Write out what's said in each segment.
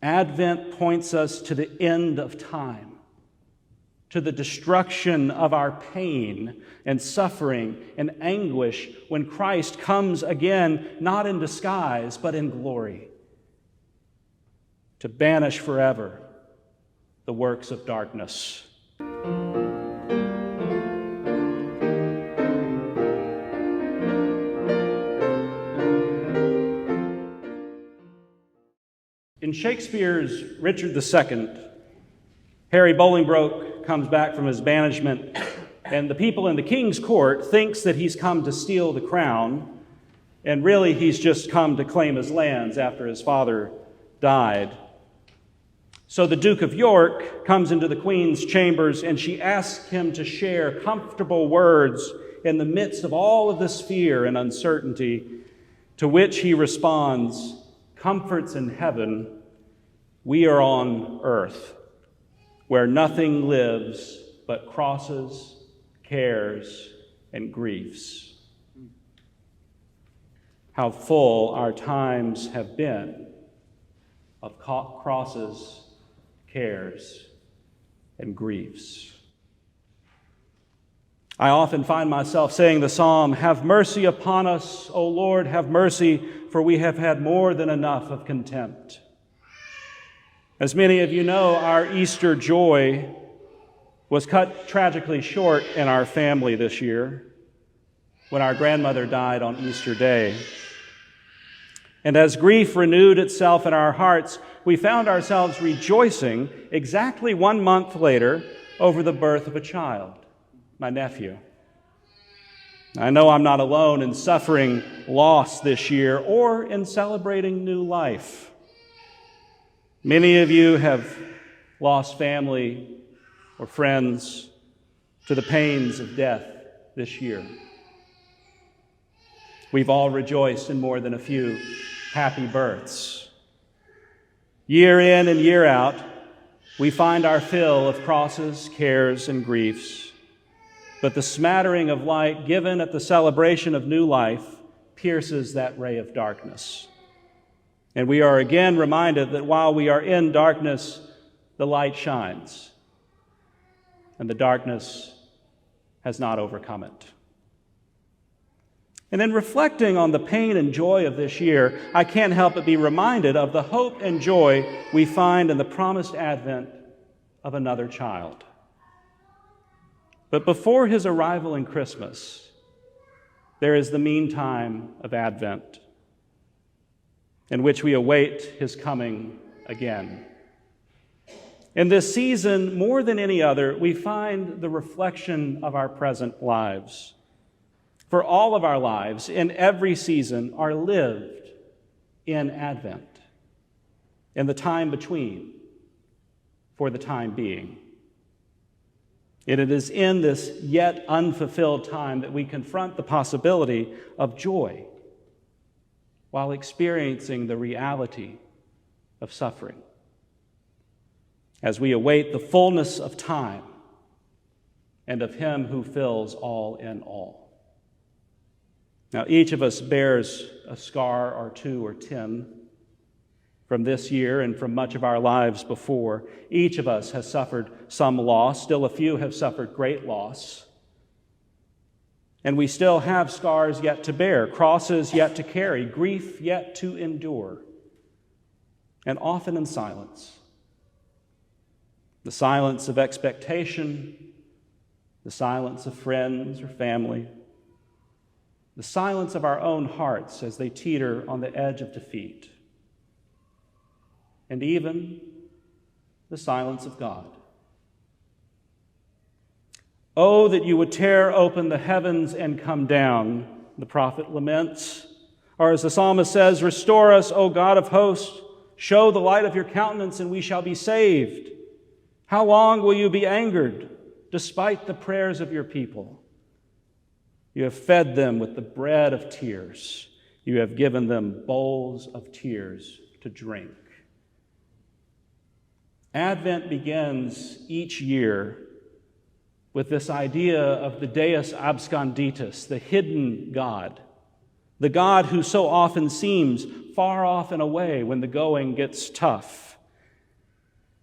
Advent points us to the end of time, to the destruction of our pain and suffering and anguish when Christ comes again, not in disguise, but in glory, to banish forever the works of darkness. In Shakespeare's Richard II, Harry Bolingbroke comes back from his banishment, and the people in the king's court thinks that he's come to steal the crown, and really he's just come to claim his lands after his father died. So the Duke of York comes into the Queen's chambers, and she asks him to share comfortable words in the midst of all of this fear and uncertainty, to which he responds, "Comfort's in heaven, we are on earth, where nothing lives but crosses, cares, and griefs." How full our times have been of crosses, cares, and griefs. I often find myself saying the psalm, "Have mercy upon us, O Lord, have mercy, for we have had more than enough of contempt." As many of you know, our Easter joy was cut tragically short in our family this year when our grandmother died on Easter Day. And as grief renewed itself in our hearts, we found ourselves rejoicing exactly 1 month later over the birth of a child, my nephew. I know I'm not alone in suffering loss this year or in celebrating new life. Many of you have lost family or friends to the pains of death this year. We've all rejoiced in more than a few happy births. Year in and year out, we find our fill of crosses, cares, and griefs. But the smattering of light given at the celebration of new life pierces that ray of darkness. And we are again reminded that while we are in darkness, the light shines, and the darkness has not overcome it. And in reflecting on the pain and joy of this year, I can't help but be reminded of the hope and joy we find in the promised advent of another child. But before his arrival in Christmas, there is the meantime of Advent, in which we await his coming again. In this season, more than any other, we find the reflection of our present lives. For all of our lives, in every season, are lived in Advent, in the time between, for the time being. And it is in this yet unfulfilled time that we confront the possibility of joy while experiencing the reality of suffering, as we await the fullness of time and of him who fills all in all. Now, each of us bears a scar or 2 or 10 from this year and from much of our lives before. Each of us has suffered some loss. Still a few have suffered great loss. And we still have scars yet to bear, crosses yet to carry, grief yet to endure, and often in silence. The silence of expectation, the silence of friends or family, the silence of our own hearts as they teeter on the edge of defeat, and even the silence of God. "Oh, that you would tear open the heavens and come down," the prophet laments. Or as the psalmist says, "Restore us, O God of hosts, show the light of your countenance and we shall be saved. How long will you be angered despite the prayers of your people? You have fed them with the bread of tears. You have given them bowls of tears to drink." Advent begins each year with this idea of the Deus absconditus, the hidden God, the God who so often seems far off and away when the going gets tough,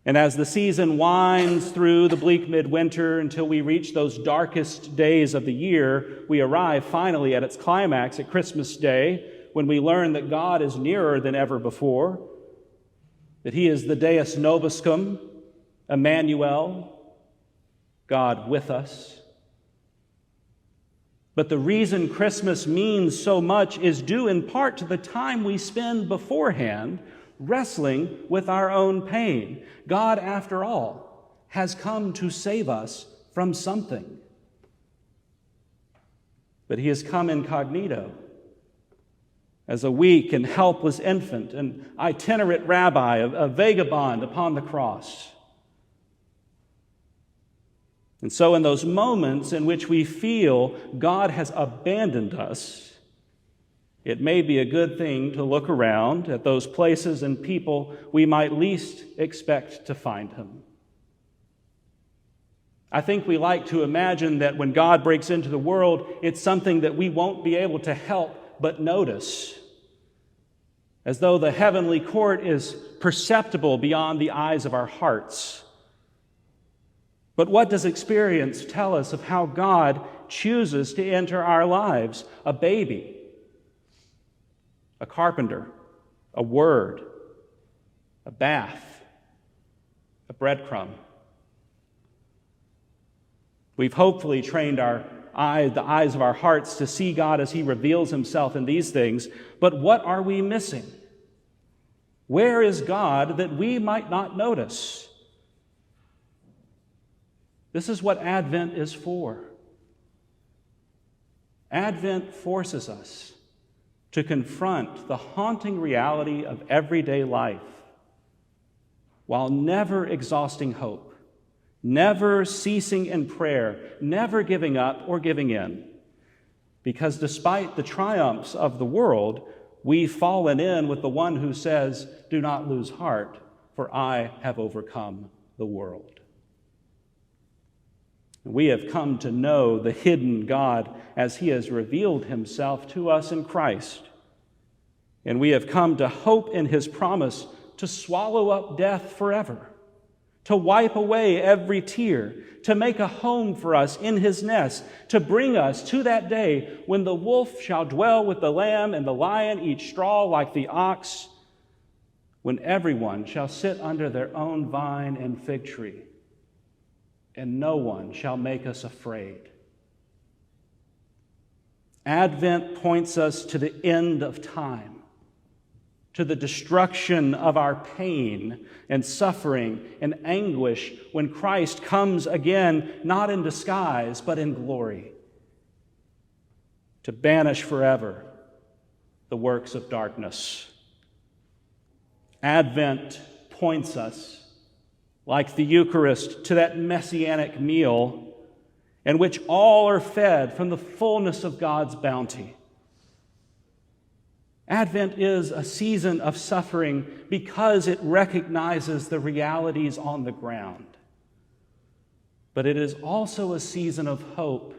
And as the season winds through the bleak midwinter until we reach those darkest days of the year, we arrive finally at its climax at Christmas Day, when we learn that God is nearer than ever before, that He is the Deus Nobiscum, Emmanuel, God with us. But the reason Christmas means so much is due in part to the time we spend beforehand wrestling with our own pain. God, after all, has come to save us from something. But He has come incognito, as a weak and helpless infant, an itinerant rabbi, a vagabond upon the cross. And so in those moments in which we feel God has abandoned us, it may be a good thing to look around at those places and people we might least expect to find Him. I think we like to imagine that when God breaks into the world, it's something that we won't be able to help but notice, as though the heavenly court is perceptible beyond the eyes of our hearts. But what does experience tell us of how God chooses to enter our lives? A baby, a carpenter, a word, a bath, a breadcrumb. We've hopefully trained the eyes of our hearts to see God as He reveals Himself in these things, but what are we missing? Where is God that we might not notice? This is what Advent is for. Advent forces us to confront the haunting reality of everyday life while never exhausting hope, never ceasing in prayer, never giving up or giving in. Because despite the triumphs of the world, we've fallen in with the one who says, "Do not lose heart, for I have overcome the world." We have come to know the hidden God as He has revealed Himself to us in Christ. And we have come to hope in His promise to swallow up death forever, to wipe away every tear, to make a home for us in His nest, to bring us to that day when the wolf shall dwell with the lamb and the lion eat straw like the ox, when everyone shall sit under their own vine and fig tree, and no one shall make us afraid. Advent points us to the end of time, to the destruction of our pain and suffering and anguish when Christ comes again, not in disguise, but in glory, to banish forever the works of darkness. Advent points us, like the Eucharist, to that messianic meal in which all are fed from the fullness of God's bounty. Advent is a season of suffering because it recognizes the realities on the ground. But it is also a season of hope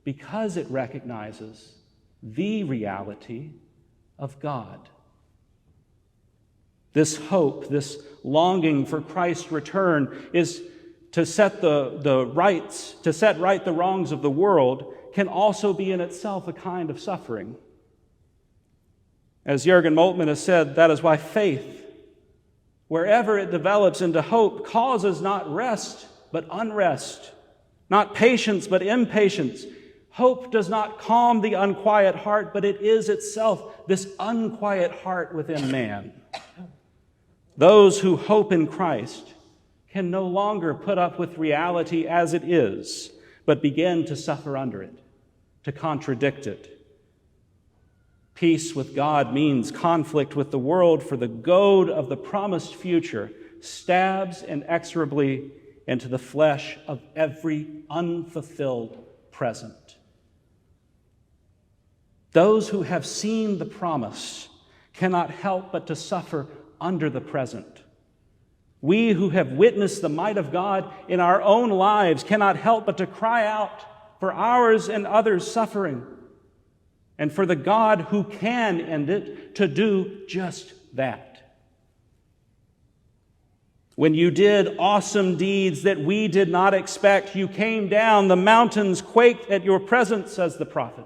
because it recognizes the reality of God. This hope, this longing for Christ's return, is to set right the wrongs of the world, can also be in itself a kind of suffering. As Jürgen Moltmann has said, that is why faith, wherever it develops into hope, causes not rest but unrest, not patience but impatience. Hope does not calm the unquiet heart, but it is itself this unquiet heart within man. Those who hope in Christ can no longer put up with reality as it is, but begin to suffer under it, to contradict it. Peace with God means conflict with the world, for the goad of the promised future stabs inexorably into the flesh of every unfulfilled present. Those who have seen the promise cannot help but to suffer under the present. We who have witnessed the might of God in our own lives cannot help but to cry out for ours and others' suffering, and for the God who can end it to do just that. When you did awesome deeds that we did not expect, you came down, the mountains quaked at your presence, says the prophet.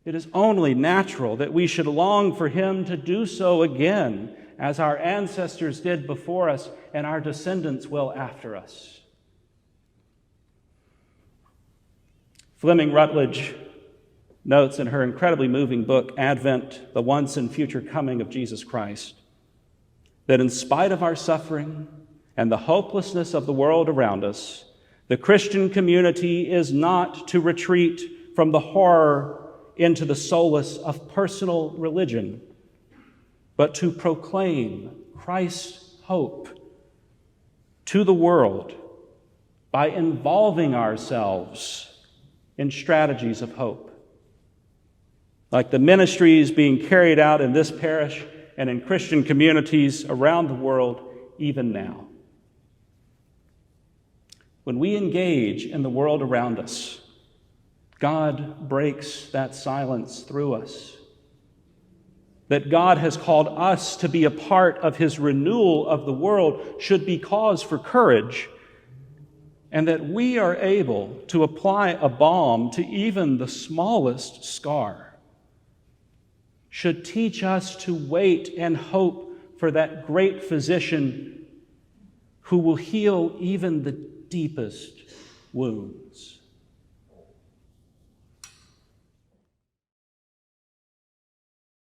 It is only natural that we should long for him to do so again, as our ancestors did before us and our descendants will after us. Fleming Rutledge notes in her incredibly moving book, Advent, the Once and Future Coming of Jesus Christ, that in spite of our suffering and the hopelessness of the world around us, the Christian community is not to retreat from the horror into the solace of personal religion, but to proclaim Christ's hope to the world by involving ourselves in strategies of hope, like the ministries being carried out in this parish and in Christian communities around the world even now. When we engage in the world around us, God breaks that silence through us. That God has called us to be a part of his renewal of the world should be cause for courage, and that we are able to apply a balm to even the smallest scar should teach us to wait and hope for that great physician who will heal even the deepest wounds.